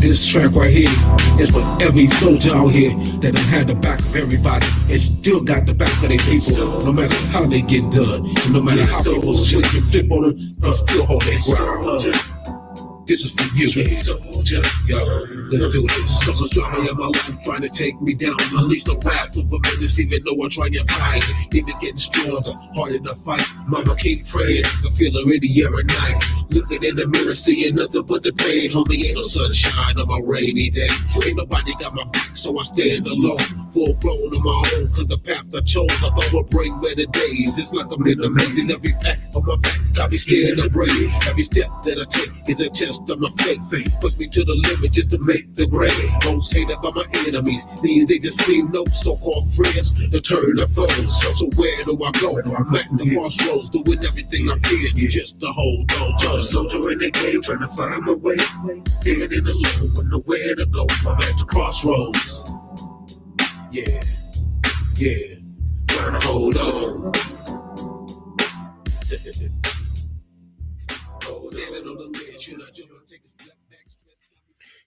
This track right here is for every soldier out here that done had the back of everybody and still got the back of their people. No matter how they get done, no matter how people switch and flip on them, they still hold their ground. This is for you, soldier. Yo, let's do this. Suckers drama in my life trying to take me down. Unleash the wrath of a menace, even though I'm trying to fight. Demons getting stronger, harder to fight. Mama keep praying, I feel it in the air at night. Looking in the mirror, seeing nothing but the pain. Homie, ain't no sunshine on my rainy day. Ain't nobody got my back, so I stand alone. Full blown on my own, cause the path I chose, I thought would bring better days. It's like I'm in amazing. Every pack on my back got me scared of brave. Every step that I take is a test of my faith. Push me to the limit just to make the grade. Most hated by my enemies. These they just seem no so-called friends to turn their foes. So where do I go? I'm at the crossroads, doing everything I can just to hold on. Just a soldier in the game, trying to find my way. Dead in the low, with nowhere to go. I'm at the crossroads. Yeah, trying to hold on.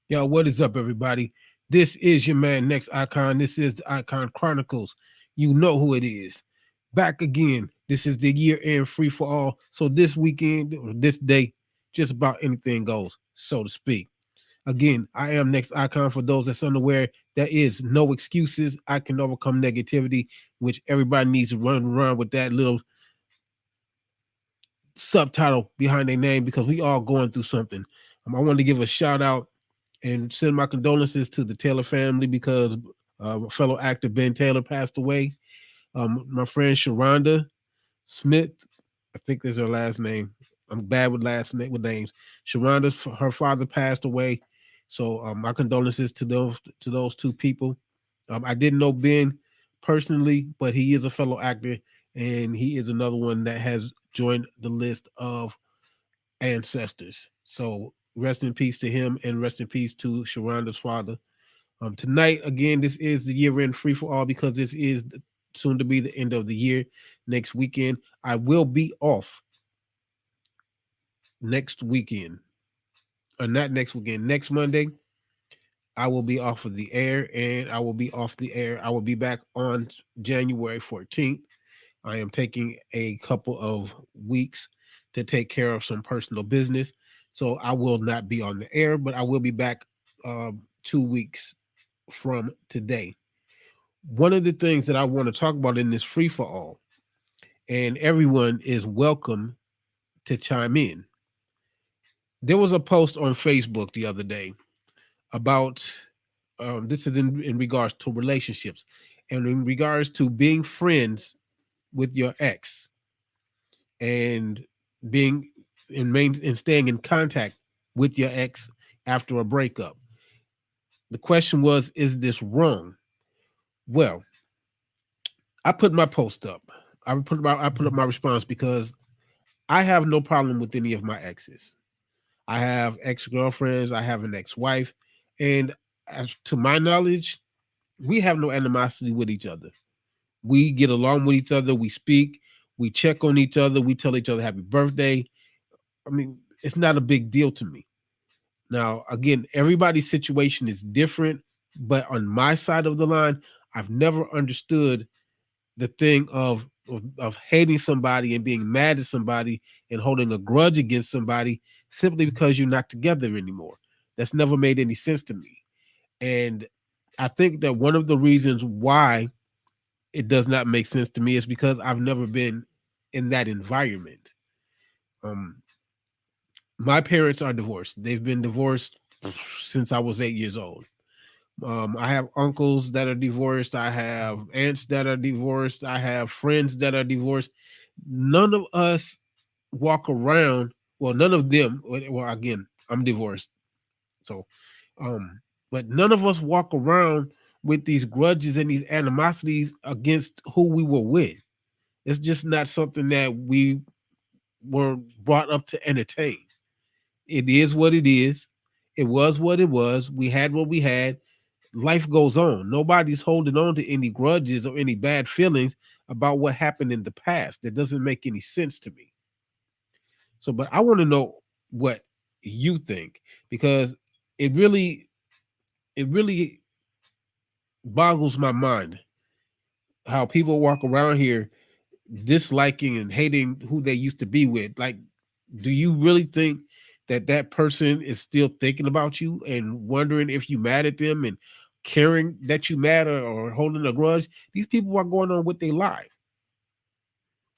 Yo, what is up, everybody? This is your man, Next Icon. This is the ICON Chronicles. You know who it is. Back again. This is the year-end free-for-all. So this weekend, or this day, just about anything goes, so to speak. Again, I am Next Icon. For those that's unaware, there is no excuses. I can overcome negativity, which everybody needs to run around with that little subtitle behind their name because we all going through something. I want to give a shout out and send my condolences to the Taylor family because fellow actor Ben Taylor passed away. My friend Sharonda Smith, I think that's her last name. I'm bad with names. Sharonda, her father passed away, so my condolences to those two people. I didn't know Ben personally, but he is a fellow actor, and he is another one that has joined the list of ancestors. So rest in peace to him, and rest in peace to Sharonda's father. Tonight, again, this is the year-end free-for-all because this is soon to be the end of the year. Next weekend, I will be off. Next weekend, or not next weekend, next Monday, I will be off of the air, and I will be off the air. I will be back on January 14th. I am taking a couple of weeks to take care of some personal business. So I will not be on the air, but I will be back 2 weeks from today. One of the things that I want to talk about in this free for all, and everyone is welcome to chime in. There was a post on Facebook the other day about this is in regards to relationships and in regards to being friends with your ex and being and staying in contact with your ex after a breakup. The question was, is this wrong? Well, I put my post up. I put up my response because I have no problem with any of my exes. I have ex-girlfriends, I have an ex-wife, and as to my knowledge, we have no animosity with each other. We get along with each other, we speak, we check on each other, we tell each other happy birthday. I mean, it's not a big deal to me. Now, again, everybody's situation is different, but on my side of the line, I've never understood the thing of hating somebody and being mad at somebody and holding a grudge against somebody simply because you're not together anymore. That's never made any sense to me. And I think that one of the reasons why it does not make sense to me is because I've never been in that environment. My parents are divorced. They've been divorced since I was 8 years old. I have uncles that are divorced. I have aunts that are divorced. I have friends that are divorced. None of us walk around. Well, none of them. Well, again, I'm divorced. So, but none of us walk around with these grudges and these animosities against who we were with. It's just not something that we were brought up to entertain. It is what it is. It was what it was. We had what we had. Life goes on. Nobody's holding on to any grudges or any bad feelings about what happened in the past. That doesn't make any sense to me. So, but I want to know what you think, because it really it really boggles my mind how people walk around here disliking and hating who they used to be with. Like, do you really think that that person is still thinking about you and wondering if you mad at them and caring that you mad, or holding a grudge? These people are going on with their life.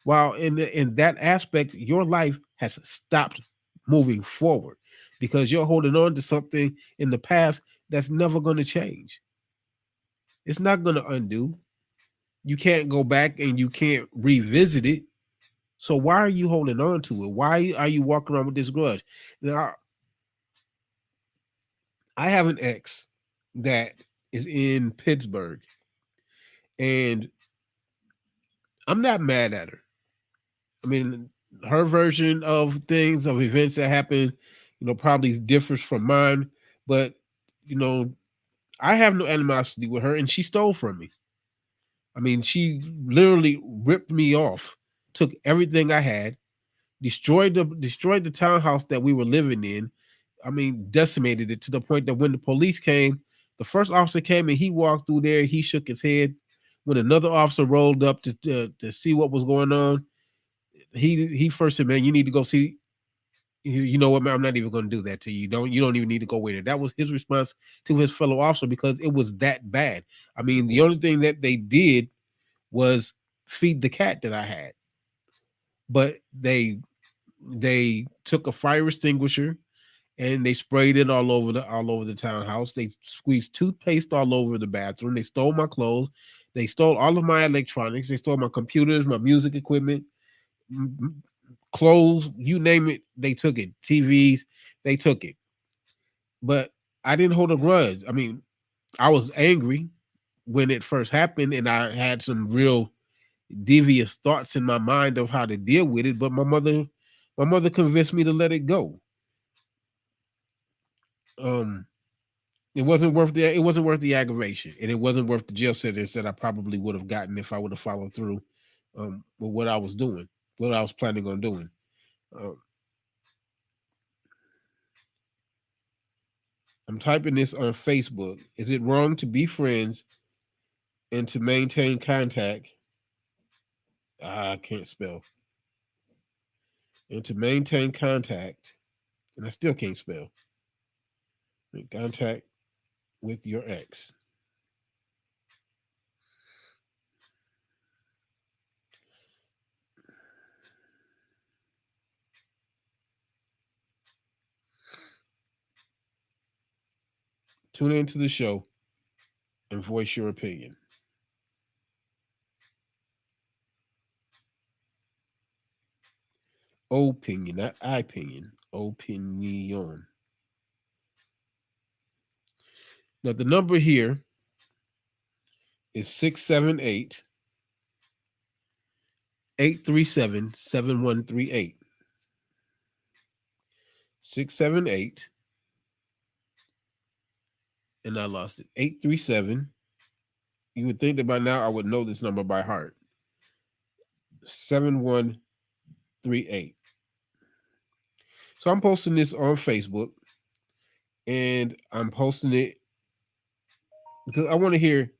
While in that aspect, your life has stopped moving forward because you're holding on to something in the past that's never going to change. It's not going to undo. You can't go back and you can't revisit it. So why are you holding on to it? Why are you walking around with this grudge? Now, I have an ex that is in Pittsburgh, and I'm not mad at her. I mean, her version of things, of events that happen, probably differs from mine. But you know, I have no animosity with her, and she stole from me. I mean, she literally ripped me off, took everything I had, destroyed the townhouse that we were living in. I mean, decimated it to the point that when the police came, the first officer came and he walked through there. He shook his head. When another officer rolled up to see what was going on, he first said, "Man, you need to go see." You know what, man? I'm not even going to do that to you. You don't even need to go with it. That was his response to his fellow officer because it was that bad. I mean, the only thing that they did was feed the cat that I had, but they took a fire extinguisher and they sprayed it all over the townhouse. They squeezed toothpaste all over the bathroom. They stole my clothes. They stole all of my electronics. They stole my computers, my music equipment, clothes, you name it. They took it. TVs, they took it. But I didn't hold a grudge. I mean, I was angry when it first happened, and I had some real devious thoughts in my mind of how to deal with it. But my mother convinced me to let it go. Um, it wasn't worth the aggravation, and it wasn't worth the jail sentence that I probably would have gotten if I would have followed through with what I was doing, what I was planning on doing. Um, I'm typing this on Facebook. Is it wrong to be friends and to maintain contact? I can't spell. And to maintain contact, and I still can't spell. Contact with your ex. Tune into the show and voice your opinion. Opinion, not opinion. Opinion. Now the number here is 678-837-7138. 678, and I lost it. 837. You would think that by now I would know this number by heart. 7138. So I'm posting this on Facebook, and I'm posting it because I want to hear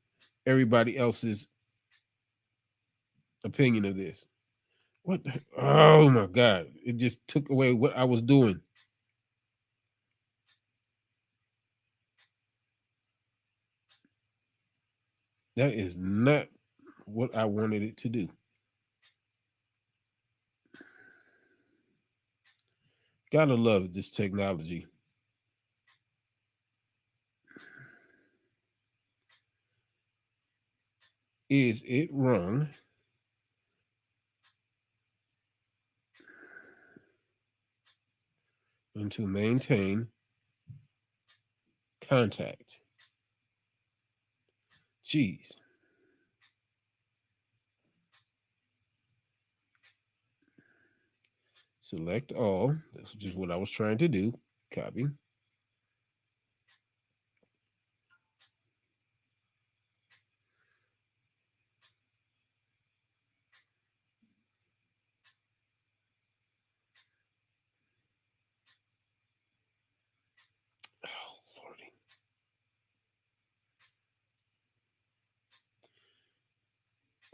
everybody else's opinion of this. What? Oh my God. It just took away what I was doing. That is not what I wanted it to do. Gotta love this technology. Is it wrong and to maintain contact? Jeez. Select all. That's just what I was trying to do. Copy.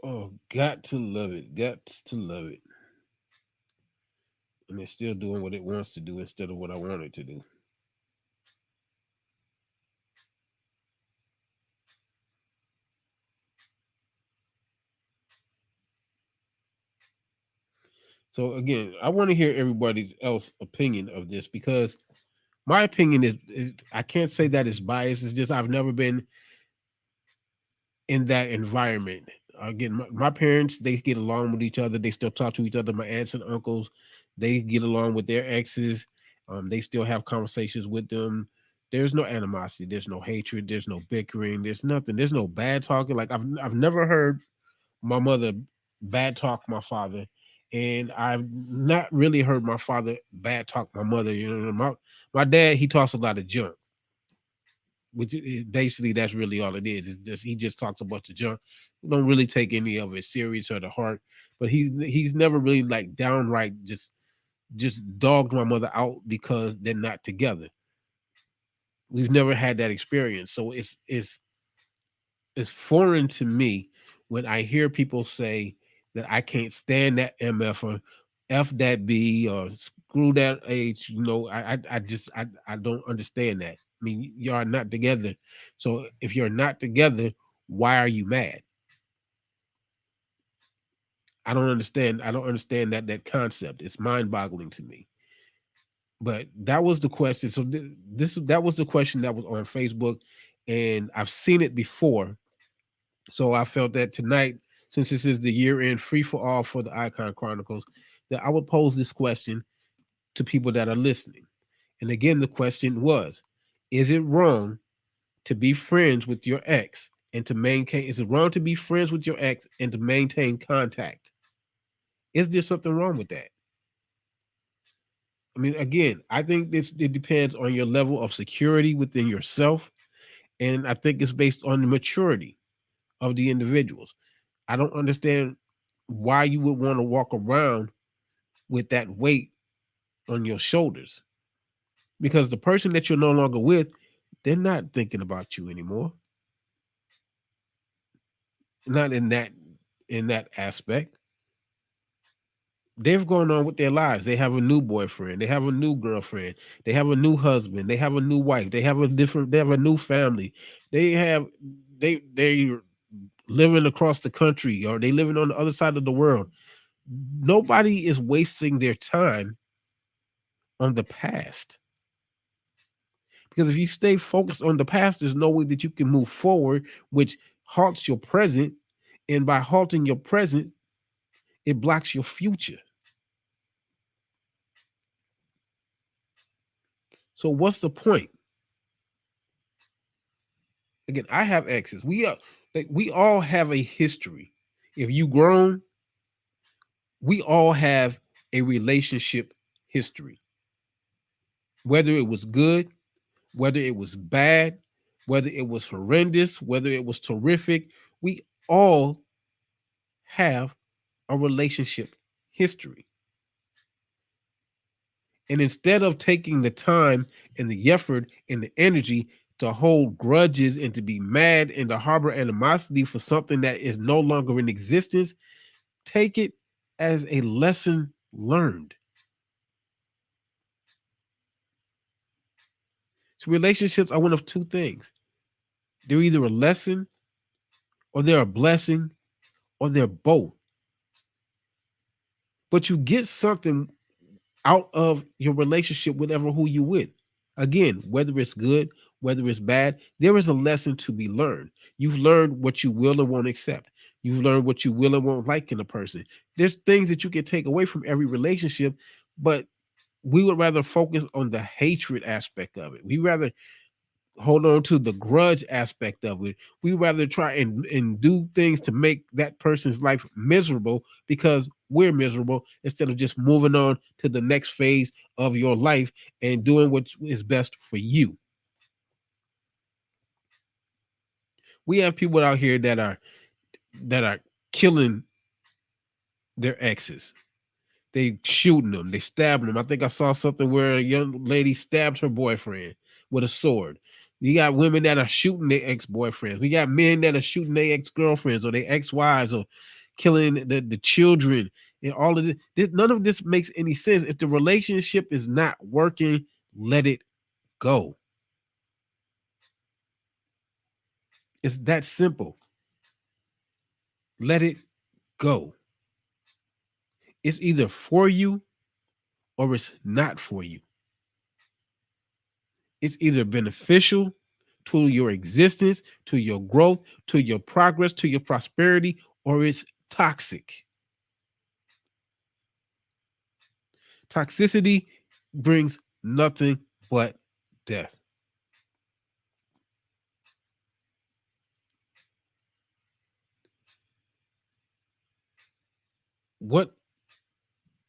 Oh, got to love it. Got to love it. And it's still doing what it wants to do instead of what I want it to do. So again, I want to hear everybody's else opinion of this because my opinion is I can't say that it's biased. It's just I've never been in that environment. Again, my parents, they get along with each other. They still talk to each other. My aunts and uncles, they get along with their exes. They still have conversations with them. There's no animosity. There's no hatred. There's no bickering. There's nothing. There's no bad talking. Like I've never heard my mother bad talk my father, and I've not really heard my father bad talk my mother. You know, my dad, he talks a lot of junk, which basically that's really all it is. It's just he just talks a bunch of junk. He don't really take any of it serious or to heart. But he's never really like downright just dogged my mother out because they're not together. We've never had that experience, so it's foreign to me when I hear people say that I can't stand that MF or F that B or screw that H. You know, I don't understand that. I mean, you are not together. So if you're not together, why are you mad? I don't understand that concept. It's mind-boggling to me. But that was the question. So that was the question that was on Facebook, and I've seen it before. So I felt that tonight, since this is the year-end free for all for the Icon Chronicles, that I would pose this question to people that are listening. And again, the question was: is it wrong to be friends with your ex and to maintain? Is it wrong to be friends with your ex and to maintain contact? Is there something wrong with that? I mean, again, I think it depends on your level of security within yourself, and I think it's based on the maturity of the individuals. I don't understand why you would want to walk around with that weight on your shoulders because the person that you're no longer with, they're not thinking about you anymore. Not in that aspect. They've gone on with their lives. They have a new boyfriend, they have a new girlfriend, they have a new husband, they have a new wife, they have a new family. They have they living across the country or they living on the other side of the world. Nobody is wasting their time on the past. Because if you stay focused on the past, there's no way that you can move forward, which halts your present. And by halting your present, it blocks your future. So what's the point? Again, I have exes. We all have a history. If you grown, we all have a relationship history. Whether it was good, whether it was bad, whether it was horrendous, whether it was terrific, we all have a relationship history. And instead of taking the time and the effort and the energy to hold grudges and to be mad and to harbor animosity for something that is no longer in existence, take it as a lesson learned. So relationships are one of two things. They're either a lesson or they're a blessing or they're both. But you get something out of your relationship, whatever who you with. Again, whether it's good, whether it's bad, there is a lesson to be learned. You've learned what you will and won't accept. You've learned what you will and won't like in a person. There's things that you can take away from every relationship, but we would rather focus on the hatred aspect of it. We rather hold on to the grudge aspect of it. We rather try and do things to make that person's life miserable because we're miserable instead of just moving on to the next phase of your life and doing what is best for you. We have people out here that are killing their exes. They shooting them, they stabbing them. I think I saw something where a young lady stabbed her boyfriend with a sword. You got women that are shooting their ex-boyfriends. We got men that are shooting their ex-girlfriends or their ex-wives or killing the children and all of this. None of this makes any sense. If the relationship is not working, let it go. It's that simple. Let it go. It's either for you or it's not for you. It's either beneficial to your existence, to your growth, to your progress, to your prosperity, or it's toxic. Toxicity brings nothing but death. What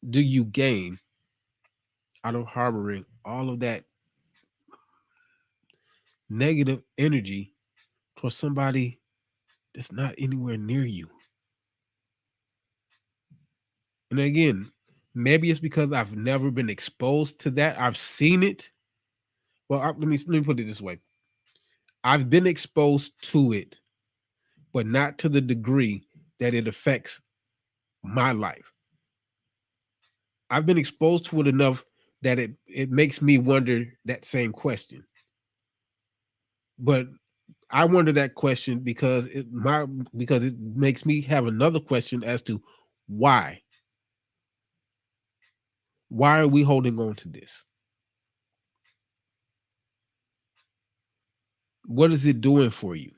do you gain out of harboring all of that negative energy towards somebody that's not anywhere near you? And again, maybe it's because I've never been exposed to that. I've seen it. Well, let me put it this way. I've been exposed to it, but not to the degree that it affects my life. I've been exposed to it enough that it makes me wonder that same question. But I wonder that question because it makes me have another question as to why. Why are we holding on to this? What is it doing for you?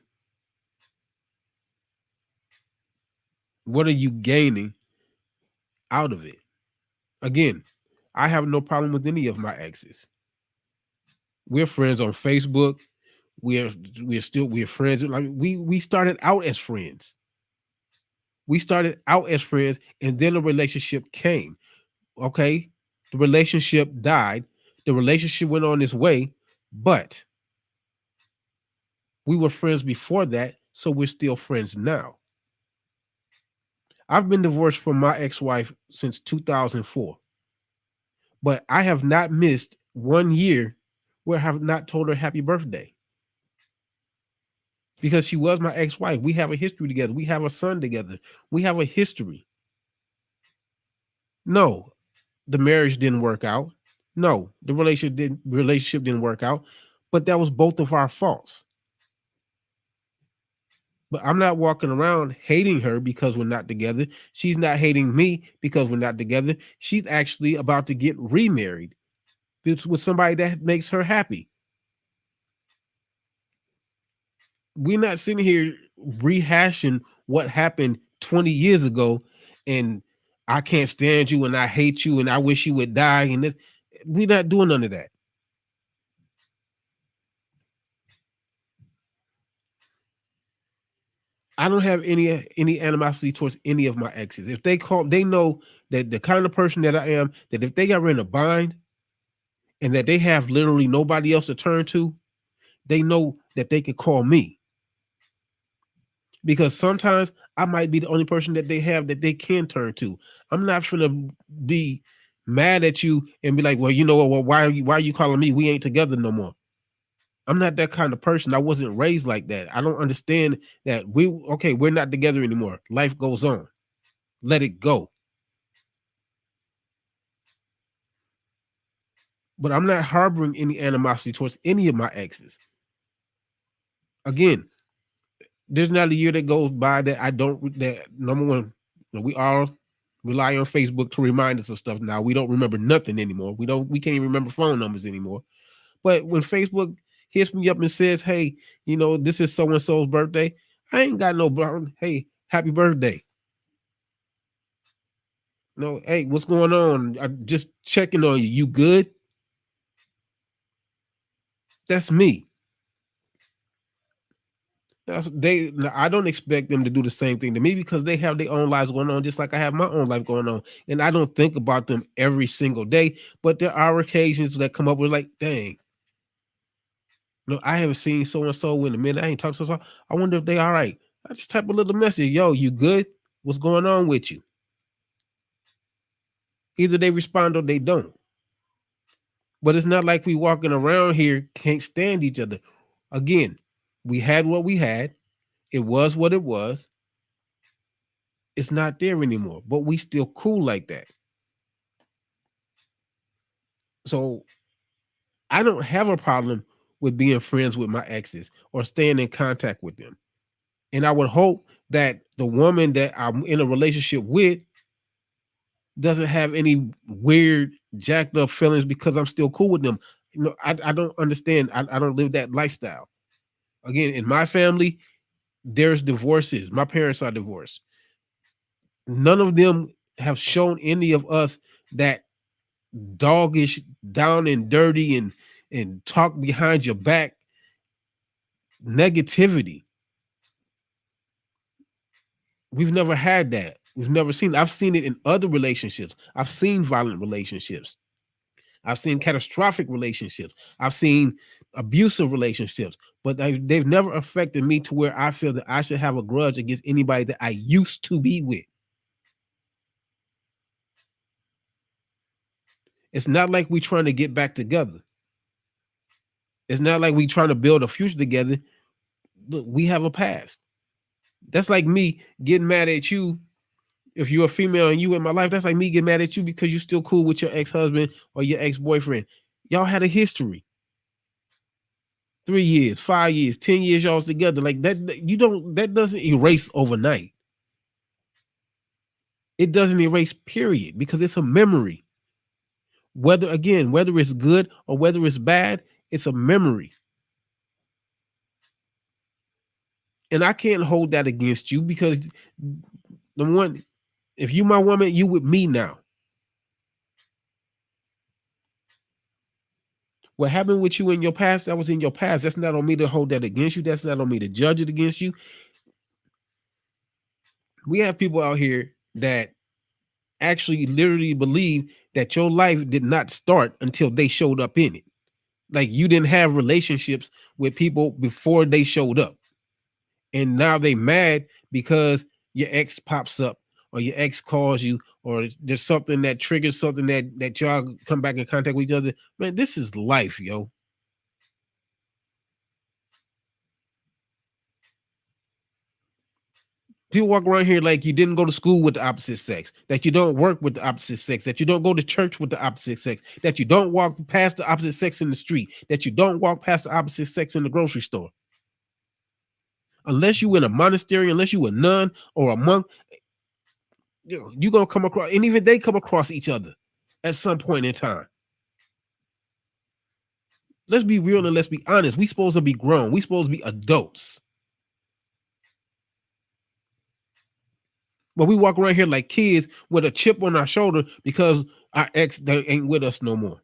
What are you gaining out of it? Again, I have no problem with any of my exes. We're friends on Facebook. We're we're friends. Like we started out as friends. We started out as friends, and then a relationship came. Okay, the relationship died. The relationship went on its way, but we were friends before that, so we're still friends now. I've been divorced from my ex-wife since 2004, but I have not missed 1 year where I have not told her happy birthday because she was my ex-wife. We have a history together. We have a son together. We have a history. No, the marriage didn't work out. No, the relationship didn't work out, but that was both of our faults. But I'm not walking around hating her because we're not together. She's not hating me because we're not together. She's actually about to get remarried with somebody that makes her happy. We're not sitting here rehashing what happened 20 years ago and I can't stand you and I hate you and I wish you would die. And this, we're not doing none of that. I don't have any animosity towards any of my exes. If they call, they know that the kind of person that I am, that if they got in a bind and that they have literally nobody else to turn to, they know that they can call me. Because sometimes I might be the only person that they have that they can turn to. I'm not gonna be mad at you and be like, well, you know what, well, why are you calling me? We ain't together no more. I'm not that kind of person. I wasn't raised like that. I don't understand that we're not together anymore. Life goes on. Let it go. But I'm not harboring any animosity towards any of my exes. Again, there's not a year that goes by that I don't that number one, we all rely on Facebook to remind us of stuff now. We don't remember nothing anymore. We can't even remember phone numbers anymore. But when Facebook hits me up and says, hey, this is so and so's birthday, I ain't got no problem. Hey, happy birthday. No, hey, what's going on? I'm just checking on you. You good? That's me. I don't expect them to do the same thing to me because they have their own lives going on, just like I have my own life going on. And I don't think about them every single day, but there are occasions that come up with like, dang, I haven't seen so and so in a minute. I ain't talked to so. I wonder if they all right. I just type a little message, yo, you good? What's going on with you? Either they respond or they don't. But it's not like we walking around here can't stand each other. Again, we had what we had. It was what it was. It's not there anymore, but we still cool like that. So I don't have a problem with being friends with my exes or staying in contact with them. And I would hope that the woman that I'm in a relationship with doesn't have any weird jacked up feelings because I'm still cool with them. I don't understand. I don't live that lifestyle. Again, in my family, there's divorces. My parents are divorced. None of them have shown any of us that doggish, down and dirty, and talk behind your back negativity. We've never had that. We've never seen. I've seen it in other relationships. I've seen violent relationships. I've seen catastrophic relationships. I've seen abusive relationships, but they've never affected me to where I feel that I should have a grudge against anybody that I used to be with. It's not like we trying to get back together. It's not like we trying to build a future together. Look, we have a past. That's like me getting mad at you. If you're a female and you in my life, that's like me getting mad at you because you're still cool with your ex-husband or your ex-boyfriend. Y'all had a history. 3 years, 5 years, 10 years, y'all's together. Like that, you don't, that doesn't erase overnight. It doesn't erase, period, because it's a memory. Whether it's good or whether it's bad, it's a memory. And I can't hold that against you because number one, if you my woman, you with me now. What happened with you in your past, that was in your past. That's not on me to hold that against you. That's not on me to judge it against you. We have people out here that actually literally believe that your life did not start until they showed up in it. Like you didn't have relationships with people before they showed up. And now they mad because your ex pops up or your ex calls you or there's something that triggers something that y'all come back in contact with each other. Man, this is life, yo. People walk around here like you didn't go to school with the opposite sex, that you don't work with the opposite sex, that you don't go to church with the opposite sex, that you don't walk past the opposite sex in the street, that you don't walk past the opposite sex in the grocery store. Unless you in a monastery, unless you a nun or a monk, you're gonna come across, and even they come across each other at some point in time. Let's be real and let's be honest. We supposed to be grown. We supposed to be adults. But we walk around here like kids with a chip on our shoulder because our ex they ain't with us no more.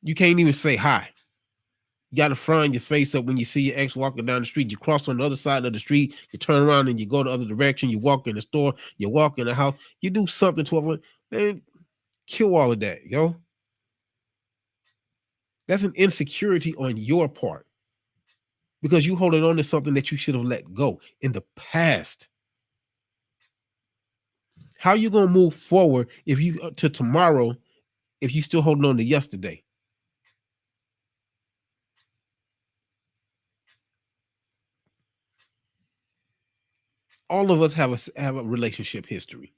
You can't even say hi. You got to frown your face up when you see your ex walking down the street. You cross on the other side of the street. You turn around and you go the other direction. You walk in the store. You walk in the house. You do something to everyone. Man, kill all of that, yo. That's an insecurity on your part because you holding on to something that you should have let go in the past. How you gonna move forward if you to tomorrow if you still holding on to yesterday? All of us have a relationship history.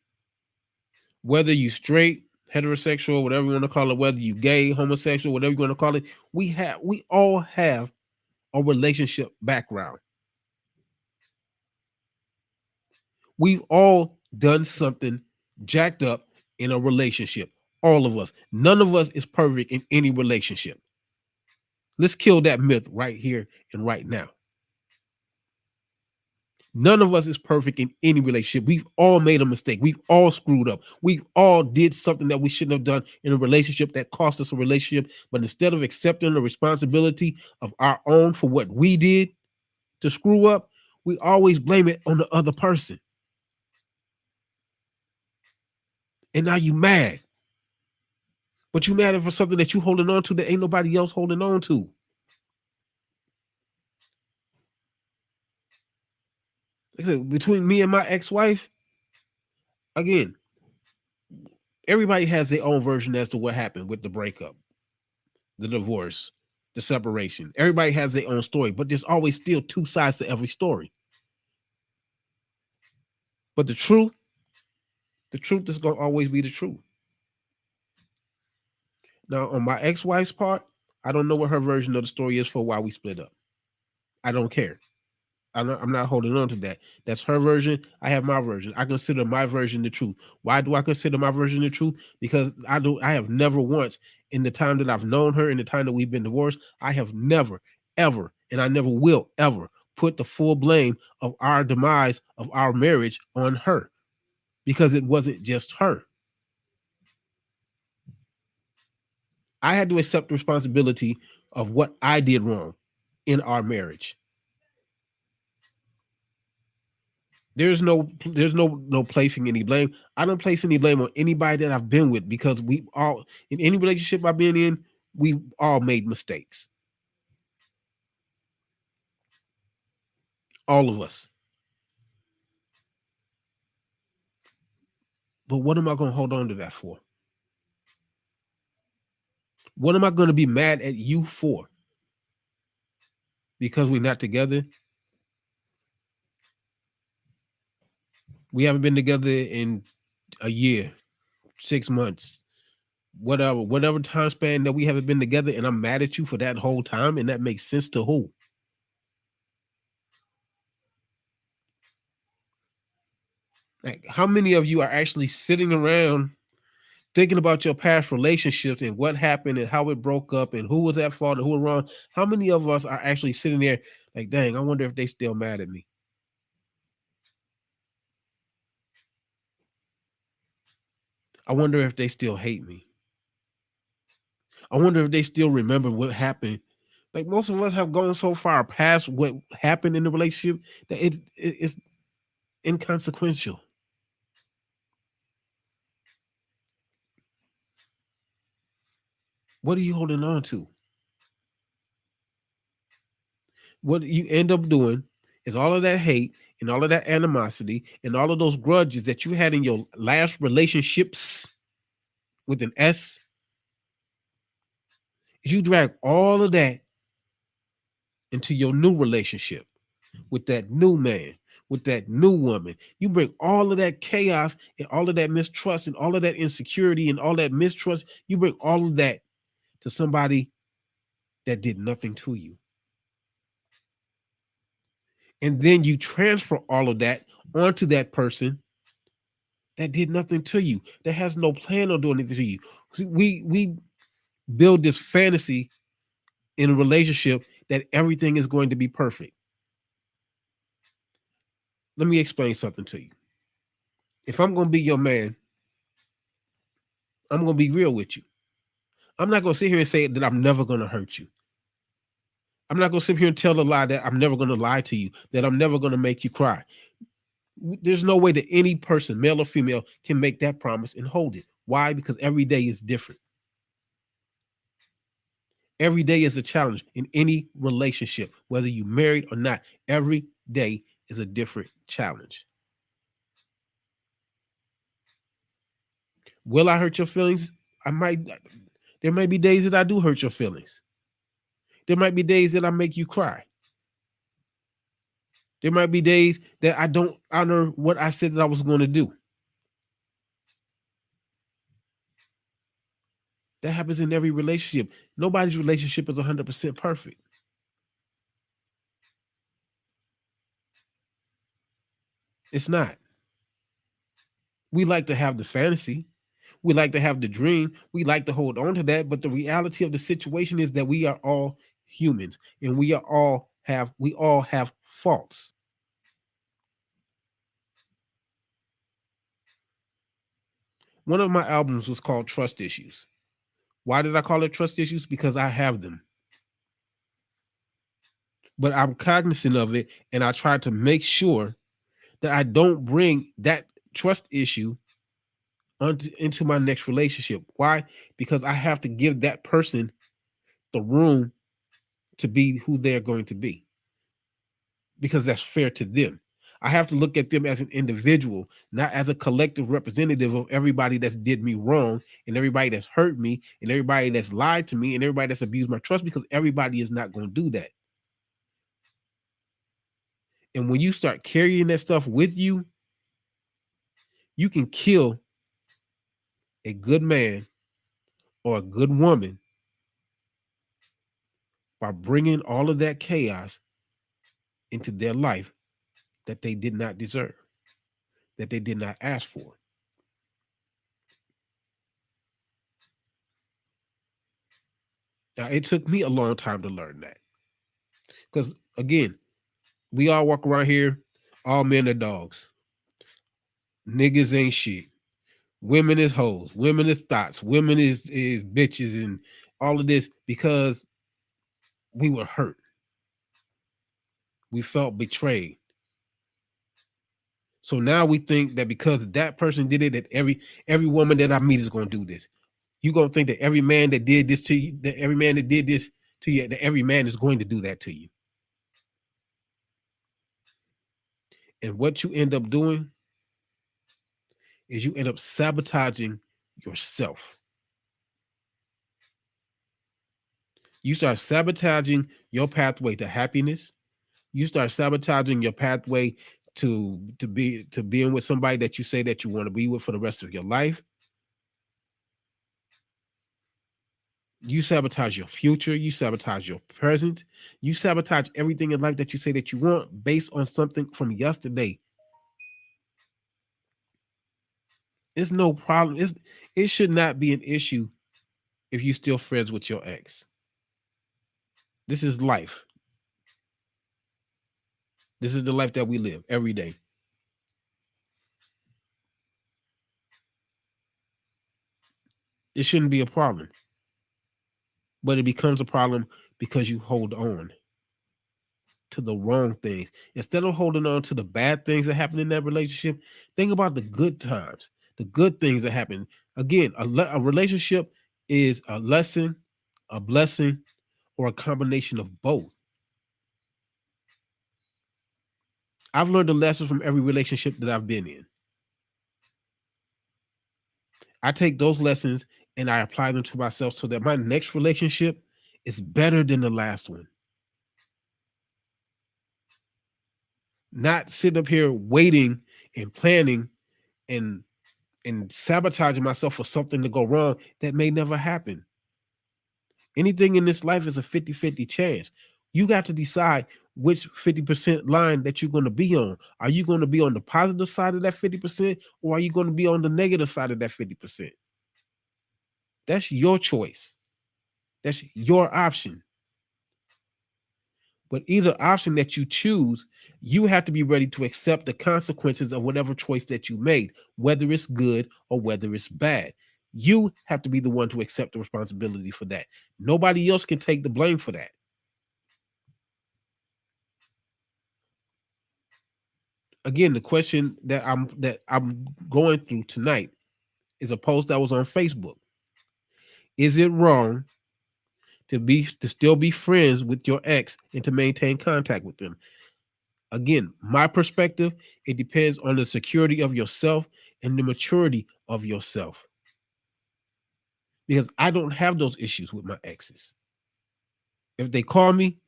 Whether you straight, heterosexual, whatever you want to call it, whether you gay, homosexual, whatever you want to call it, we all have a relationship background. We've all done something jacked up in a relationship. All of us. None of us is perfect in any relationship. Let's kill that myth right here and right now. None of us is perfect in any relationship. We've all made a mistake. We've all screwed up. We've all did something that we shouldn't have done in a relationship that cost us a relationship. But instead of accepting the responsibility of our own for what we did to screw up, we always blame it on the other person. And now you mad. But you mad for something that you holding on to that ain't nobody else holding on to. Like I said, between me and my ex-wife, again, everybody has their own version as to what happened with the breakup, the divorce. the separation. Everybody has their own story, but there's always still two sides to every story. But the truth is going to always be the truth. Now, on my ex-wife's part, I don't know what her version of the story is for why we split up. I don't care. I'm not holding on to that. That's her version. I have my version. I consider my version the truth. Why do I consider my version the truth? Because I have never once, in the time that I've known her, in the time that we've been divorced, I have never, ever, and I never will ever put the full blame of our demise of our marriage on her, because it wasn't just her. I had to accept the responsibility of what I did wrong in our marriage. There's no placing any blame. I don't place any blame on anybody that I've been with, because we all, in any relationship I've been in, we all made mistakes. All of us. But what am I going to hold on to that for? What am I going to be mad at you for? Because we're not together? We haven't been together in a year, 6 months, whatever time span that we haven't been together, and I'm mad at you for that whole time, and that makes sense to who? Like, how many of you are actually sitting around thinking about your past relationships and what happened and how it broke up and who was at fault and who was wrong? How many of us are actually sitting there like, dang, I wonder if they still mad at me? I wonder if they still hate me. I wonder if they still remember what happened. Like, most of us have gone so far past what happened in the relationship that it's inconsequential. What are you holding on to? What you end up doing is all of that hate and all of that animosity and all of those grudges that you had in your last relationships with an S. You drag all of that into your new relationship with that new man, with that new woman. You bring all of that chaos and all of that mistrust and all of that insecurity and all that mistrust. You bring all of that to somebody that did nothing to you. And then you transfer all of that onto that person that did nothing to you, that has no plan on doing anything to you. See, we build this fantasy in a relationship that everything is going to be perfect. Let me explain something to you. If I'm going to be your man, I'm going to be real with you. I'm not going to sit here and say that I'm never going to hurt you. I'm not going to sit here and tell a lie that I'm never going to lie to you, that I'm never going to make you cry. There's no way that any person, male or female, can make that promise and hold it. Why? Because every day is different. Every day is a challenge in any relationship, whether you're married or not. Every day is a different challenge. Will I hurt your feelings? I might. There might be days that I do hurt your feelings. There might be days that I make you cry. There might be days that I don't honor what I said that I was going to do. That happens in every relationship. Nobody's relationship is 100% perfect. It's not. We like to have the fantasy. We like to have the dream. We like to hold on to that. But the reality of the situation is that we are all humans, and we all have faults. One of my albums was called Trust Issues. Why did I call it Trust Issues? Because I have them. But I'm cognizant of it, and I try to make sure that I don't bring that trust issue into my next relationship. Why? Because I have to give that person the room to be who they're going to be, because that's fair to them. I have to look at them as an individual, not as a collective representative of everybody that's did me wrong and everybody that's hurt me and everybody that's lied to me and everybody that's abused my trust, because everybody is not going to do that. And when you start carrying that stuff with you, you can kill a good man or a good woman by bringing all of that chaos into their life that they did not deserve, that they did not ask for. Now, it took me a long time to learn that. Because, again, we all walk around here, all men are dogs. Niggas ain't shit. Women is hoes. Women is thoughts. Women is bitches and all of this because we were hurt. We felt betrayed. So now we think that because that person did it, that every woman that I meet is going to do this. You're going to think that every man that did this to you, that every man that did this to you, that every man is going to do that to you. And what you end up doing is you end up sabotaging yourself. You start sabotaging your pathway to happiness. You start sabotaging your pathway to being with somebody that you say that you want to be with for the rest of your life. You sabotage your future. You sabotage your present. You sabotage everything in life that you say that you want based on something from yesterday. It's no problem. It should not be an issue if you still friends with your ex. This is life. This is the life that we live every day. It shouldn't be a problem. But it becomes a problem because you hold on to the wrong things. Instead of holding on to the bad things that happen in that relationship, think about the good times, the good things that happen. Again, a relationship is a lesson, a blessing, or a combination of both. I've learned a lesson from every relationship that I've been in. I take those lessons and I apply them to myself so that my next relationship is better than the last one. Not sit up here waiting and planning and sabotaging myself for something to go wrong that may never happen. Anything in this life is a 50-50 chance. You got to decide which 50% line that you're going to be on. Are you going to be on the positive side of that 50% or are you going to be on the negative side of that 50%? That's your choice. That's your option. But either option that you choose, you have to be ready to accept the consequences of whatever choice that you made, whether it's good or whether it's bad. You have to be the one to accept the responsibility for that. Nobody else can take the blame for that. Again, the question that I'm going through tonight is a post that was on Facebook. Is it wrong to still be friends with your ex and to maintain contact with them? Again, my perspective, it depends on the security of yourself and the maturity of yourself. Because I don't have those issues with my exes. If they call me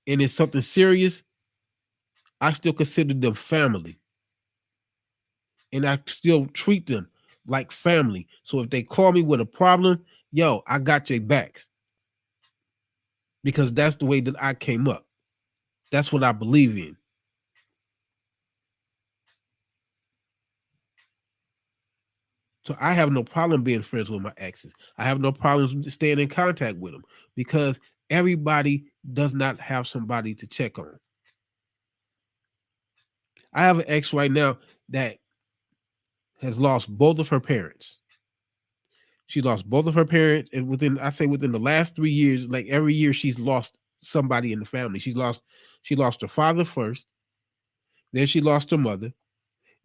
and it's something serious, I still consider them family. And I still treat them like family. So if they call me with a problem, yo, I got your back. Because that's the way that I came up. That's what I believe in. So I have no problem being friends with my exes. I have no problems staying in contact with them because everybody does not have somebody to check on. I have an ex right now that has lost both of her parents. She lost both of her parents, and within the last 3 years, like every year, she's lost somebody in the family. She lost her father first, then she lost her mother,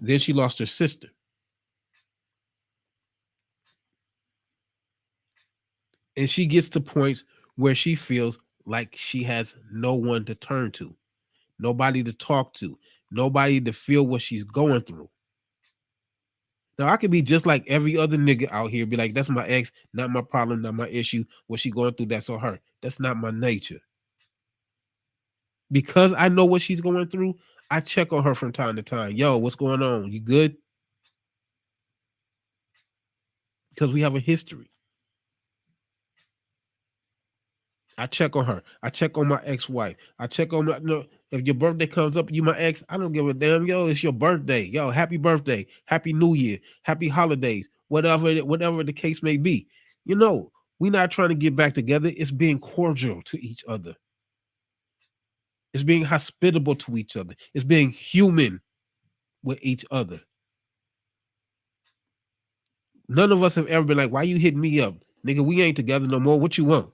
then she lost her sister. And she gets to points where she feels like she has no one to turn to, nobody to talk to, nobody to feel what she's going through. Now I could be just like every other nigga out here, be like, that's my ex, not my problem, not my issue. What she going through, that's on her. That's not my nature. Because I know what she's going through, I check on her from time to time. Yo, what's going on? You good? Because we have a history. I check on her. I check on my ex-wife. I check on my, no, if your birthday comes up, you my ex, I don't give a damn. Yo, it's your birthday. Yo, happy birthday. Happy New Year. Happy holidays. Whatever the case may be. You know, we're not trying to get back together. It's being cordial to each other. It's being hospitable to each other. It's being human with each other. None of us have ever been like, why you hitting me up? Nigga, we ain't together no more. What you want?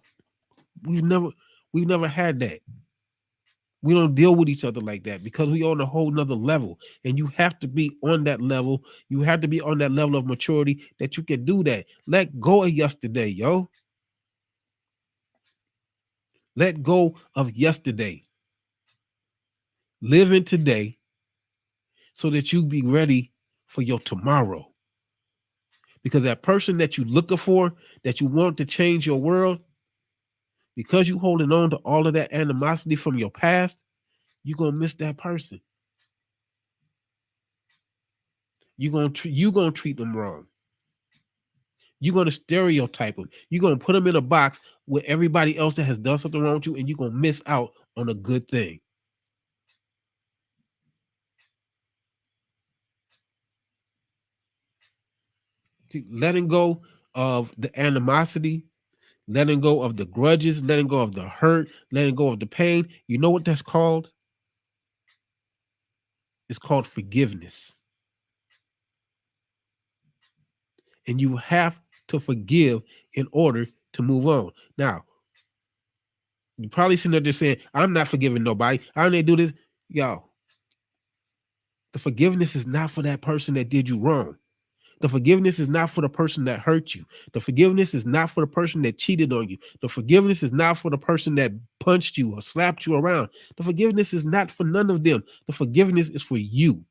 We've never had that. We don't deal with each other like that because we on a whole nother level. And you have to be on that level. You have to be on that level of maturity that you can do that. Let go of yesterday, yo. Let go of yesterday. Live in today so that you be ready for your tomorrow. Because that person that you looking for, that you want to change your world, because you holding on to all of that animosity from your past, you're gonna miss that person. You're gonna treat them wrong. You're gonna stereotype them. You're gonna put them in a box with everybody else that has done something wrong with you, and you're gonna miss out on a good thing. Letting go of the animosity, letting go of the grudges, letting go of the hurt, letting go of the pain. You know what that's called? It's called forgiveness. And you have to forgive in order to move on. Now, you probably sitting there saying, I'm not forgiving nobody. How do they do this? Yo, the forgiveness is not for that person that did you wrong. The forgiveness is not for the person that hurt you. The forgiveness is not for the person that cheated on you. The forgiveness is not for the person that punched you or slapped you around. The forgiveness is not for none of them. The forgiveness is for you.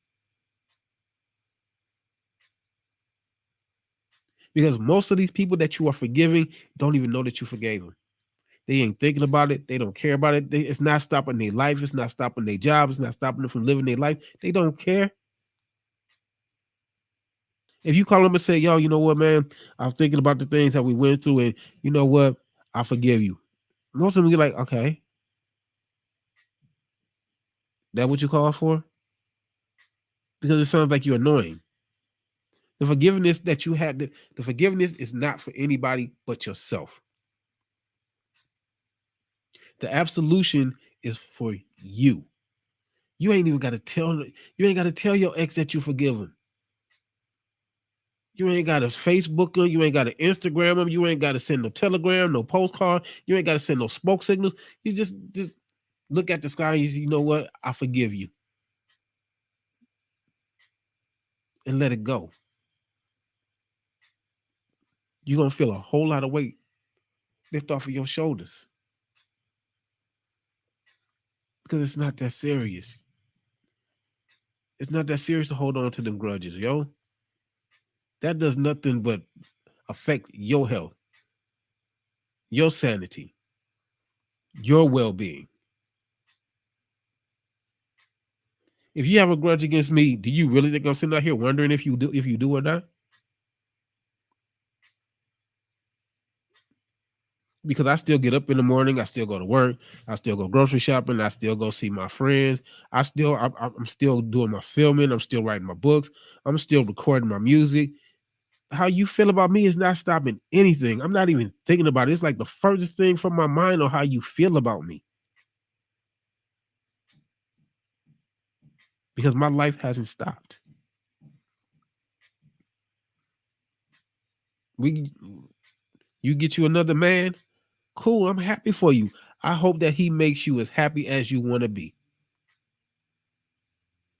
Because most of these people that you are forgiving don't even know that you forgave them. They ain't thinking about it. They don't care about it. It's not stopping their life. It's not stopping their job. It's not stopping them from living their life. They don't care. If you call them and say, yo, you know what, man, I was thinking about the things that we went through, and you know what, I forgive you. Most of them be like, okay, that what you call for? Because it sounds like you're annoying. The forgiveness that you had, the forgiveness is not for anybody but yourself. The absolution is for you. You ain't even got to tell. You ain't got to tell your ex that you forgive him. You ain't got to Facebook them. You ain't got to Instagram them. You ain't got to send no telegram, no postcard. You ain't got to send no smoke signals. You just look at the sky and you say, you know what? I forgive you. And let it go. You're going to feel a whole lot of weight lift off of your shoulders. Because it's not that serious. It's not that serious to hold on to them grudges, yo. That does nothing but affect your health, your sanity, your well-being. If you have a grudge against me, do you really think I'm sitting out here wondering if you do or not? Because I still get up in the morning, I still go to work, I still go grocery shopping, I still go see my friends, I'm still doing my filming, I'm still writing my books, I'm still recording my music. How you feel about me is not stopping anything. I'm not even thinking about it. It's like the furthest thing from my mind on how you feel about me. Because my life hasn't stopped. We You get you another man, cool, I'm happy for you. I hope that he makes you as happy as you want to be.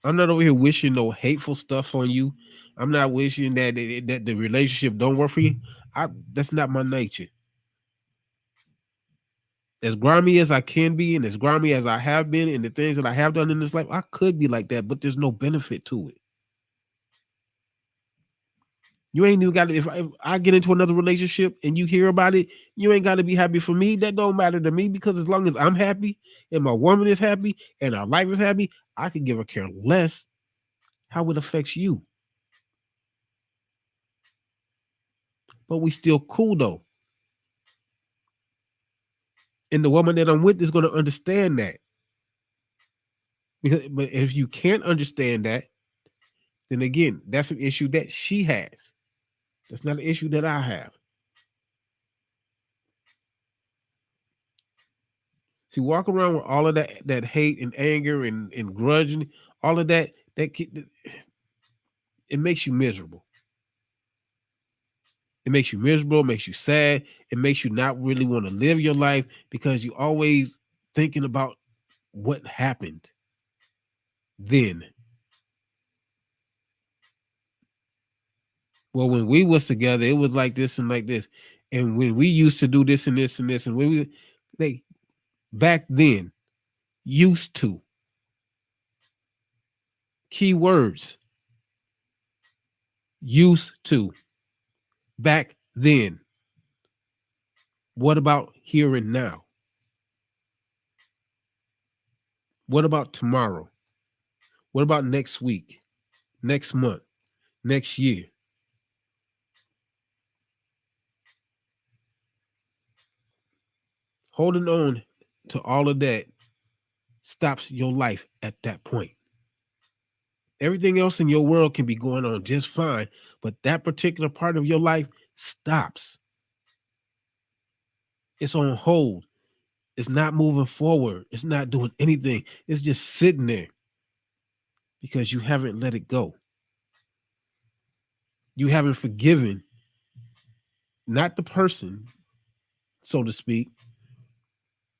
I'm not over here wishing no hateful stuff on you. I'm not wishing that the relationship don't work for you. That's not my nature. As grimy as I can be, and as grimy as I have been, and the things that I have done in this life, I could be like that, but there's no benefit to it. You ain't even got to. If I get into another relationship and you hear about it, you ain't got to be happy for me. That don't matter to me, because as long as I'm happy and my woman is happy and our life is happy, I could give a care less how it affects you. But we still cool though, and the woman that I'm with is going to understand that. But if you can't understand that, then again, that's an issue that she has. That's not an issue that I have. She walk around with all of that hate and anger and grudging, all of that it makes you miserable. It makes you miserable, it makes you sad, it makes you not really want to live your life, because you always thinking about what happened then. Well, when we was together, it was like this and like this. And when we used to do this and this and this, and when they back then, used to, key words, used to, back then. What about here and now? What about tomorrow? What about next week, next month, next year? Holding on to all of that stops your life at that point. Everything else in your world can be going on just fine, but that particular part of your life stops. It's on hold. It's not moving forward. It's not doing anything. It's just sitting there because you haven't let it go. You haven't forgiven, not the person, so to speak,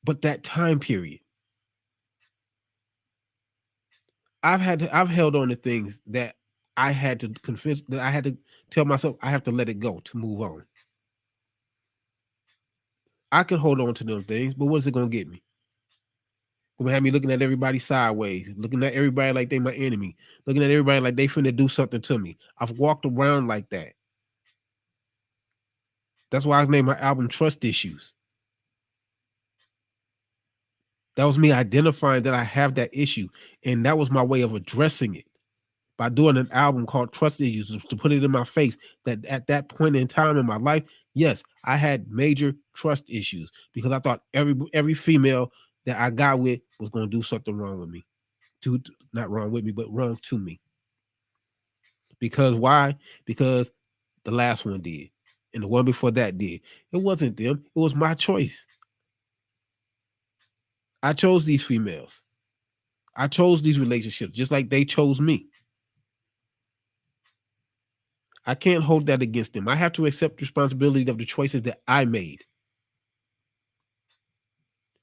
but that time period. I've held on to things that I had to confess, that I had to tell myself I have to let it go to move on. I could hold on to those things, but what's it gonna get me? Gonna have me looking at everybody sideways, looking at everybody like they my enemy, looking at everybody like they finna do something to me. I've walked around like that. That's why I named my album Trust Issues. That was me identifying that I have that issue, and that was my way of addressing it by doing an album called Trust Issues, to put it in my face that at that point in time in my life, yes, I had major trust issues, because I thought every female that I got with was going to do something wrong with me. To Not wrong with me, but wrong to me. Because why? Because the last one did, and the one before that did. It wasn't them. It was my choice. I chose these females. I chose these relationships just like they chose me. I can't hold that against them. I have to accept responsibility of the choices that I made.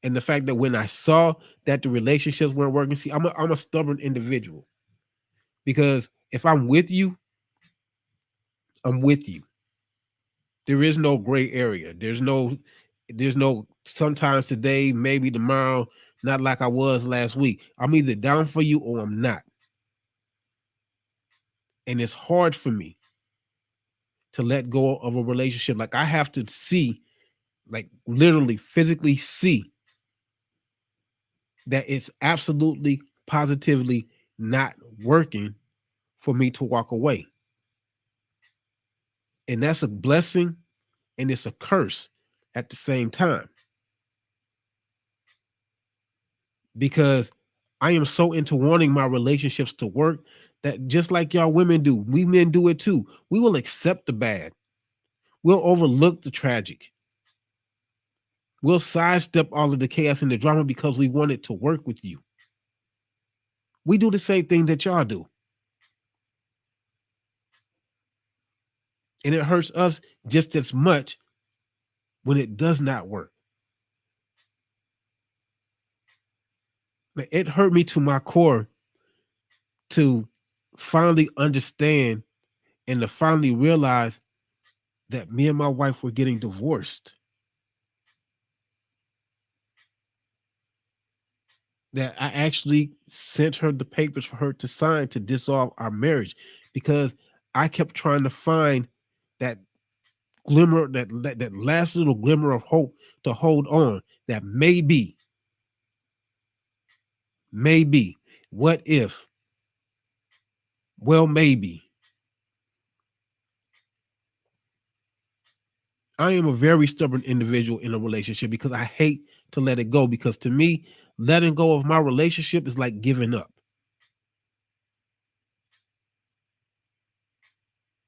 And the fact that when I saw that the relationships weren't working, see, I'm a stubborn individual. Because if I'm with you, I'm with you. There is no gray area. There's no sometimes today, maybe tomorrow, not like I was last week. I'm either down for you or I'm not. And it's hard for me to let go of a relationship. Like, I have to see, like literally physically see that it's absolutely positively not working for me to walk away. And that's a blessing and it's a curse at the same time, because I am so into wanting my relationships to work that, just like y'all women do, we men do it too. We will accept the bad. We'll overlook the tragic. We'll sidestep all of the chaos and the drama because we want it to work with you. We do the same thing that y'all do. And it hurts us just as much when it does not work. It hurt me to my core to finally understand and to finally realize that me and my wife were getting divorced. that I actually sent her the papers for her to sign to dissolve our marriage because I kept trying to find that glimmer, that last little glimmer of hope to hold on. That maybe, what if? Well, maybe. I am a very stubborn individual in a relationship because I hate to let it go. Because to me, letting go of my relationship is like giving up.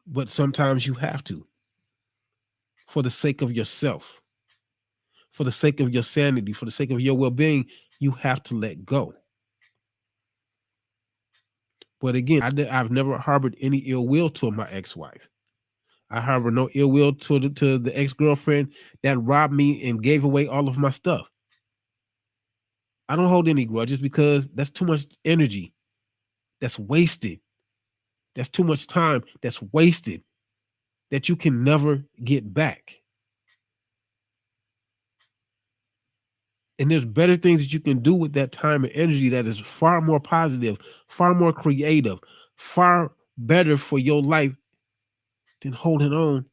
But sometimes you have to, for the sake of yourself, for the sake of your sanity, for the sake of your well-being, you have to let go. But again, I've never harbored any ill will toward my ex-wife. I harbor no ill will to the ex-girlfriend that robbed me and gave away all of my stuff. I don't hold any grudges because that's too much energy that's wasted. That's too much time that's wasted that you can never get back. And there's better things that you can do with that time and energy that is far more positive, far more creative, far better for your life than holding on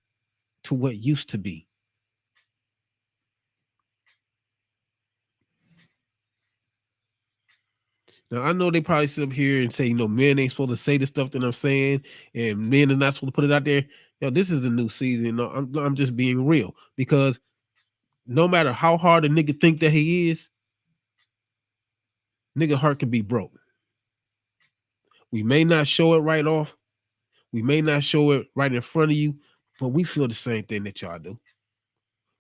to what used to be. Now I know they probably sit up here and say, men ain't supposed to say the stuff that I'm saying, and men are not supposed to put it out there. This is a new season. No, I'm just being real because no matter how hard a nigga think that he is, nigga heart can be broke. We may not show it right off. We may not show it right in front of you, but we feel the same thing that y'all do.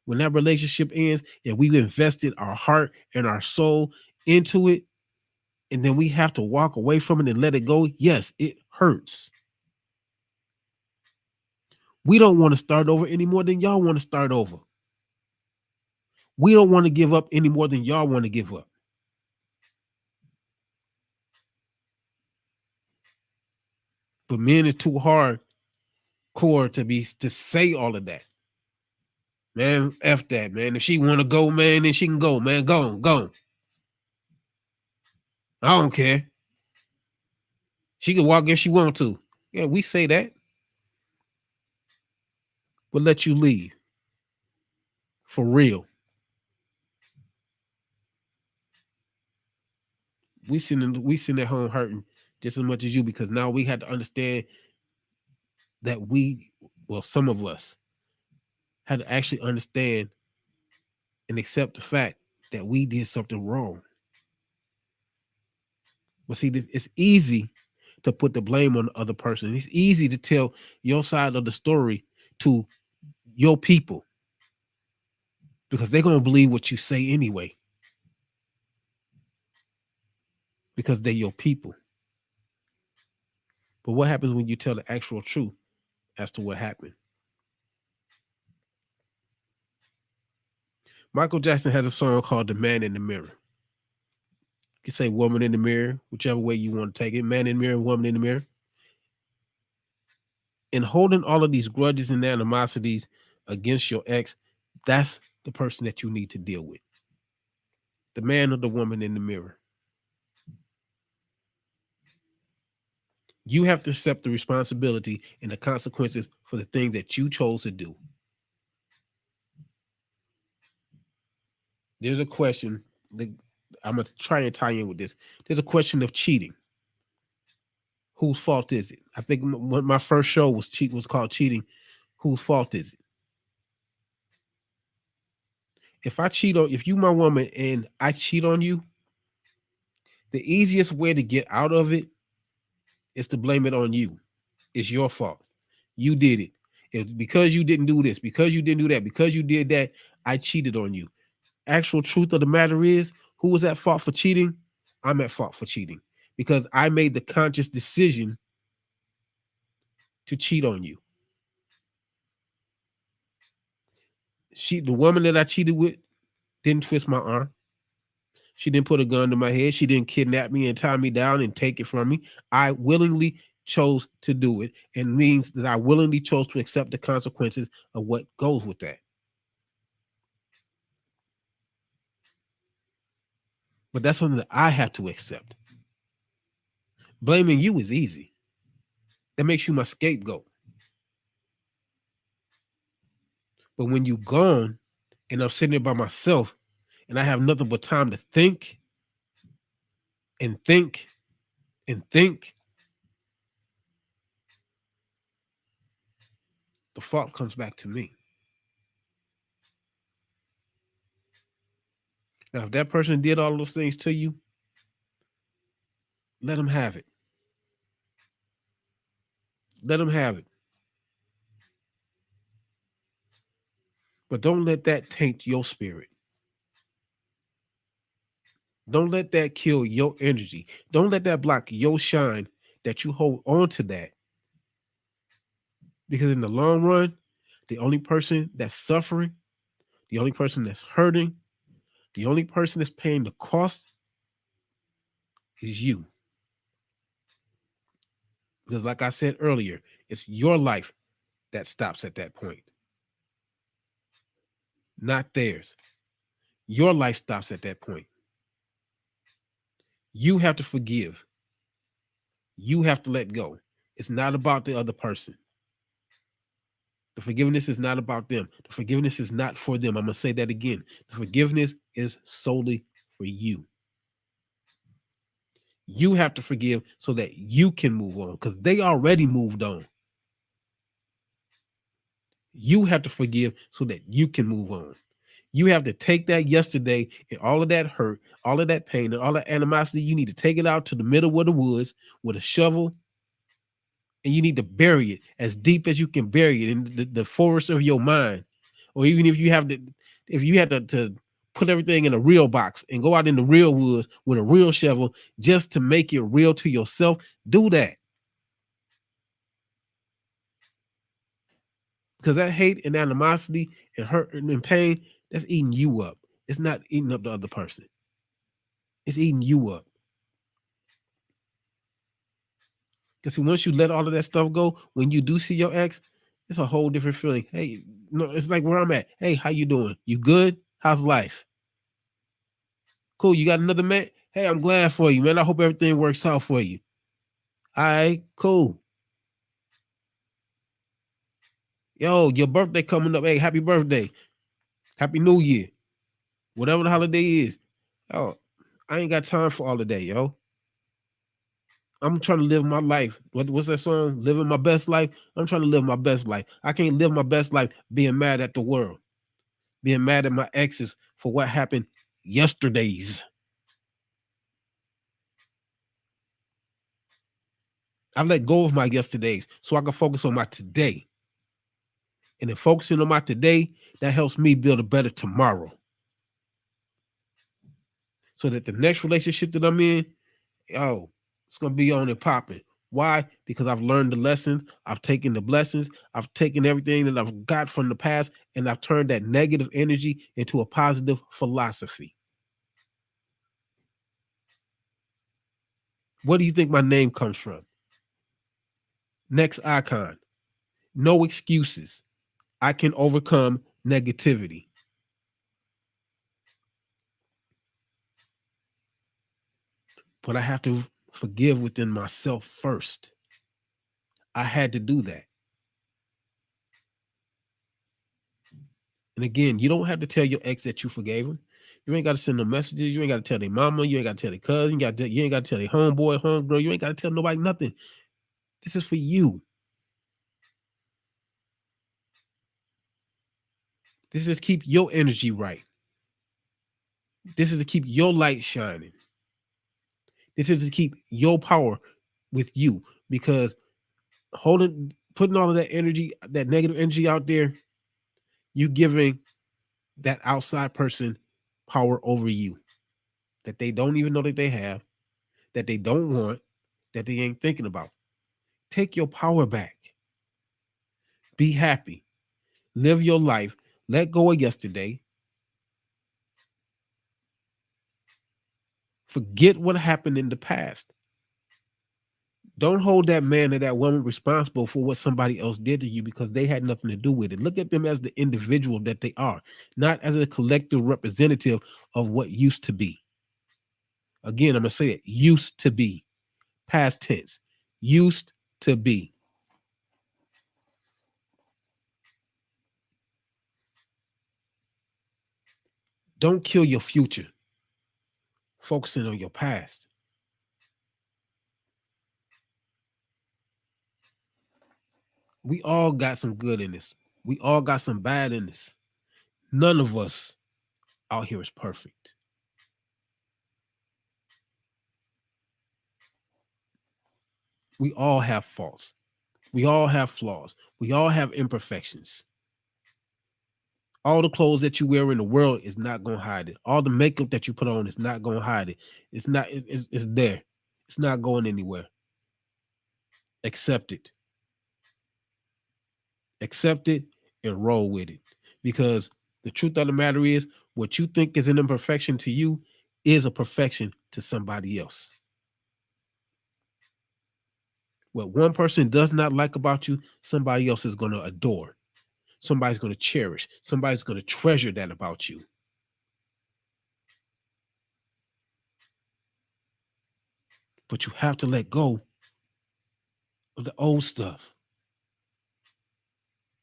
When that relationship ends and we've invested our heart and our soul into it, and then we have to walk away from it and let it go, yes, it hurts. We don't want to start over any more than y'all want to start over. We don't want to give up any more than y'all want to give up. But men is too hard core to say all of that. Man, F that, man. If she want to go, man, then she can go, man. Go on, go on. I don't care. She can walk if she want to. Yeah, we say that. But let you leave. For real. We sitting at home hurting just as much as you because now we had to understand that some of us had to actually understand and accept the fact that we did something wrong. But see, it's easy to put the blame on the other person. It's easy to tell your side of the story to your people because they're going to believe what you say anyway because they're your people. But what happens when you tell the actual truth as to what happened? Michael Jackson has a song called The Man in the Mirror. You can say woman in the mirror, whichever way you want to take it. Man in the mirror, woman in the mirror. And holding all of these grudges and animosities against your ex, that's the person that you need to deal with. The man or the woman in the mirror. You have to accept the responsibility and the consequences for the things that you chose to do. There's a question that I'm going to try and tie in with this. There's a question of cheating. Whose fault is it? I think when my first show was called Cheating. Whose fault is it? If you my woman and I cheat on you, the easiest way to get out of it is to blame it on you. It's your fault. You did it. It's because you didn't do this, because you didn't do that, because you did that, I cheated on you. Actual truth of the matter is, who was at fault for cheating? I'm at fault for cheating because I made the conscious decision to cheat on you. The woman that I cheated with, didn't twist my arm. She didn't put a gun to my head. She didn't kidnap me and tie me down and take it from me. I willingly chose to do it, and means that I willingly chose to accept the consequences of what goes with that. But that's something that I have to accept. Blaming you is easy. That makes you my scapegoat. But when you gone and I'm sitting there by myself and I have nothing but time to think and think and think, the fault comes back to me. Now, if that person did all those things to you, let them have it. Let them have it. But don't let that taint your spirit. Don't let that kill your energy. Don't let that block your shine that you hold on to that. Because in the long run, the only person that's suffering, the only person that's hurting, the only person that's paying the cost is you. Because, like I said earlier, it's your life that stops at that point, not theirs. Your life stops at that point. You have to forgive. You have to let go. It's not about the other person. The forgiveness is not about them. The forgiveness is not for them. I'm going to say that again. The forgiveness is solely for you. You have to forgive so that you can move on because they already moved on. You have to forgive so that you can move on. You have to take that yesterday and all of that hurt, all of that pain, and all that animosity. You need to take it out to the middle of the woods with a shovel, and you need to bury it as deep as you can bury it in the forest of your mind. Or even if you have to, if you had to put everything in a real box and go out in the real woods with a real shovel just to make it real to yourself, do that. Because that hate and animosity and hurt and pain, that's eating you up. It's not eating up the other person. It's eating you up. Because once you let all of that stuff go, when you do see your ex, it's a whole different feeling. Hey, no, it's like where I'm at. Hey, how you doing? You good? How's life? Cool. You got another man? Hey, I'm glad for you, man. I hope everything works out for you. All right, cool. Yo, your birthday coming up. Hey, happy birthday. Happy New Year. Whatever the holiday is. Oh, I ain't got time for all of that, yo. I'm trying to live my life. What's that song? Living my best life. I'm trying to live my best life. I can't live my best life being mad at the world, being mad at my exes for what happened yesterdays. I let go of my yesterdays so I can focus on my today. And in focusing on my today, that helps me build a better tomorrow. So that the next relationship that I'm in, oh, it's gonna be on and popping. Why? Because I've learned the lessons, I've taken the blessings, I've taken everything that I've got from the past, and I've turned that negative energy into a positive philosophy. Where do you think my name comes from? Next icon. No excuses. I can overcome negativity. But I have to forgive within myself first. I had to do that. And again, you don't have to tell your ex that you forgave him. You ain't got to send no messages. You ain't got to tell their mama. You ain't got to tell their cousin. You ain't got to tell their homeboy, homegirl. You ain't got to tell nobody nothing. This is for you. This is to keep your energy right. This is to keep your light shining. This is to keep your power with you. Because putting all of that energy, that negative energy out there, you giving that outside person power over you that they don't even know that they have, that they don't want, that they ain't thinking about. Take your power back. Be happy. Live your life. Let go of yesterday. Forget what happened in the past. Don't hold that man or that woman responsible for what somebody else did to you because they had nothing to do with it. Look at them as the individual that they are, not as a collective representative of what used to be. Again, I'm going to say it. Used to be. Past tense. Used to be. Don't kill your future focusing on your past. We all got some good in this. We all got some bad in this. None of us out here is perfect. We all have faults. We all have flaws. We all have imperfections. All the clothes that you wear in the world is not going to hide it. All the makeup that you put on is not going to hide it. It's not, it's there. It's not going anywhere. Accept it. Accept it and roll with it. Because the truth of the matter is, what you think is an imperfection to you is a perfection to somebody else. What one person does not like about you, somebody else is going to adore. Somebody's going to cherish. Somebody's going to treasure that about you. But you have to let go of the old stuff.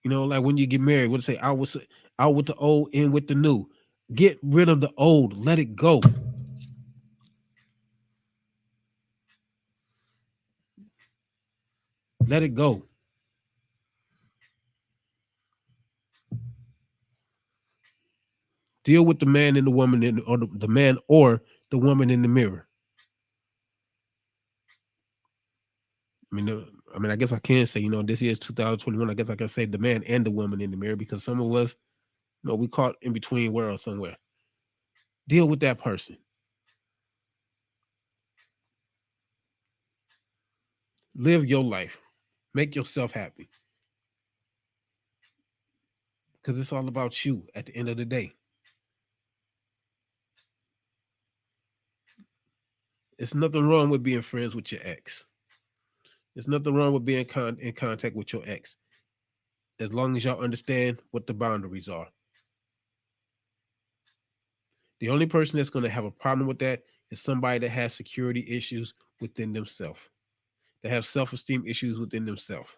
You know, like when you get married, what they say, out with the old, in with the new. Get rid of the old. Let it go. Let it go. Deal with the man and the woman in, or the man or the woman in the mirror. I guess I can say, this year is 2021. I guess I can say the man and the woman in the mirror, because some of us, we caught in between worlds somewhere. Deal with that person. Live your life. Make yourself happy. Because it's all about you at the end of the day. It's nothing wrong with being friends with your ex. There's nothing wrong with being in contact with your ex, as long as y'all understand what the boundaries are. The only person that's going to have a problem with that is somebody that has security issues within themselves, that have self-esteem issues within themselves.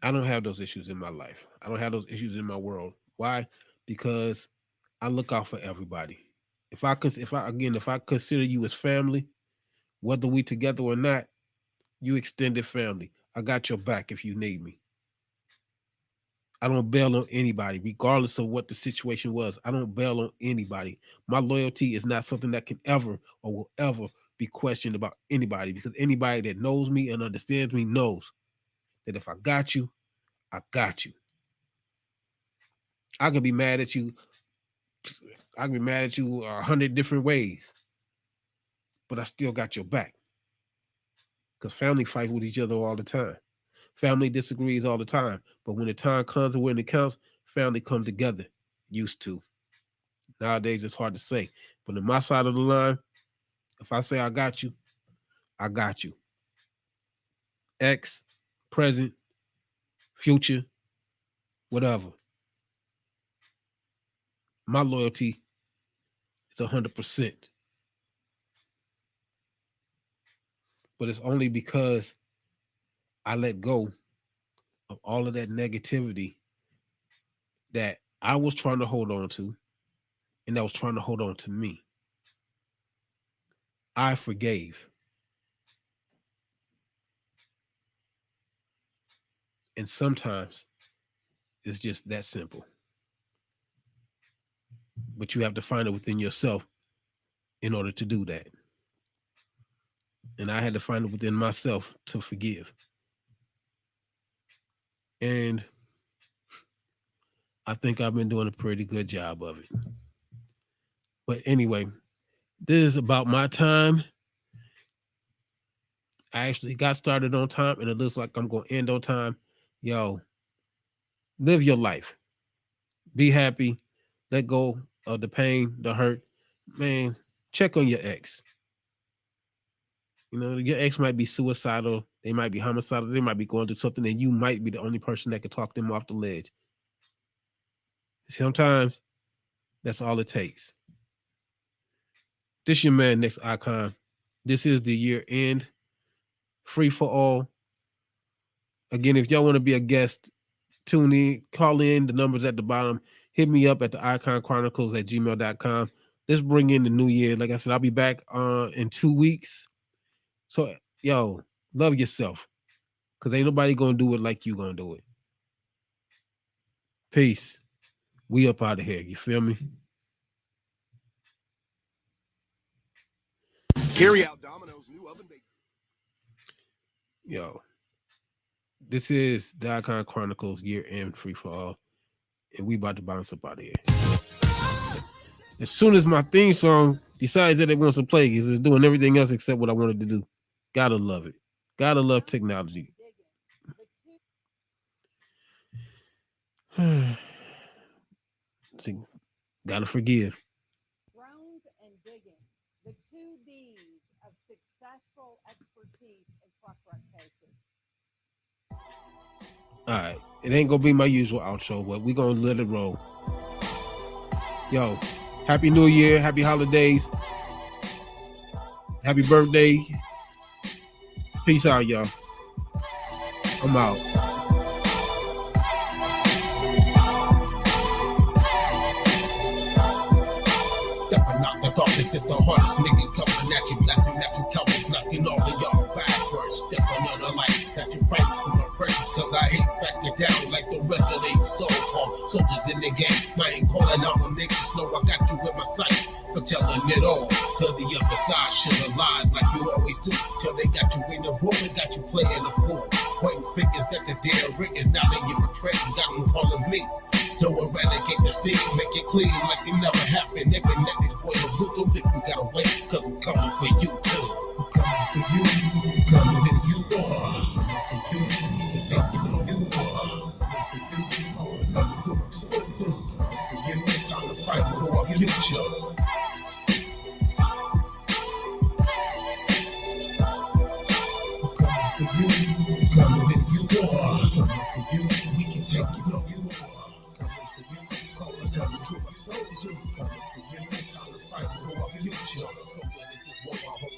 I don't have those issues in my life. I don't have those issues in my world. Why? Because I look out for everybody. If I consider you as family, whether we together or not, you extended family. I got your back if you need me. I don't bail on anybody, regardless of what the situation was. I don't bail on anybody. My loyalty is not something that can ever or will ever be questioned about anybody, because anybody that knows me and understands me knows that if I got you, I got you. I can be mad at you. I can be mad at you 100 different ways, but I still got your back. Because family fights with each other all the time. Family disagrees all the time. But when the time comes and when it counts, family come together. Used to. Nowadays, it's hard to say. But on my side of the line, if I say I got you, I got you. Ex, present, future, whatever. My loyalty is 100%. But it's only because I let go of all of that negativity that I was trying to hold on to, and that was trying to hold on to me. I forgave. And sometimes it's just that simple. But you have to find it within yourself in order to do that. And I had to find it within myself to forgive. And I think I've been doing a pretty good job of it. But anyway, this is about my time. I actually got started on time, and it looks like I'm going to end on time. Yo, live your life. Be happy. Let go of the pain, the hurt. Man, check on your ex. Your ex might be suicidal. They might be homicidal. They might be going through something, and you might be the only person that can talk them off the ledge. Sometimes That's all it takes. This your man, Next Icon. This is the year end free for all. Again, if y'all want to be a guest, tune in, call in. The number's at the bottom. Hit me up at the ICON Chronicles at gmail.com. Let's bring in the new year. Like I said, I'll be back in 2 weeks. So, yo, love yourself. Because ain't nobody going to do it like you going to do it. Peace. We up out of here. You feel me? Carry out Domino's new oven bake. Yo, this is the Icon Chronicles year end free for all. And we about to bounce up out of here. As soon as my theme song decides that it wants to play, it's doing everything else except what I wanted to do. Gotta love it. Gotta love technology. See, gotta forgive. Drones and digging, the 2 Ds of successful expertise in truck wreck cases. All right. It ain't gonna be my usual outro, but we're gonna let it roll. Yo, happy New Year, happy holidays, happy birthday. Peace out, y'all. I'm out. Stepping out the darkness is the hardest nigga coming at you, blasting at you, cowards, knocking all of y'all backwards. Stepping on the light, got you fighting for my precious, cause I ain't backing down like the rest of these so-called soldiers in the game. I ain't calling out on niggas, know I got you in my sight for telling it all. To the other side, should've lied like you always do, till they got you in the room and got you playing the fool. Pointing fingers at the dead ringers, now they get for trading, got them calling me. Don't eradicate the scene, make it clean like it never happened. Nigga, let these boys of blue, don't think you gotta wait, cause I'm coming for you too. I'm coming for you, I'm coming as you are. I'm coming for you, I'm coming for you. It's time to fight for our future. I'm coming for you, I'm coming as you are. I'm coming for you, we can take you no more. Coming for you, it's time to fight for our future. So this is what I hope.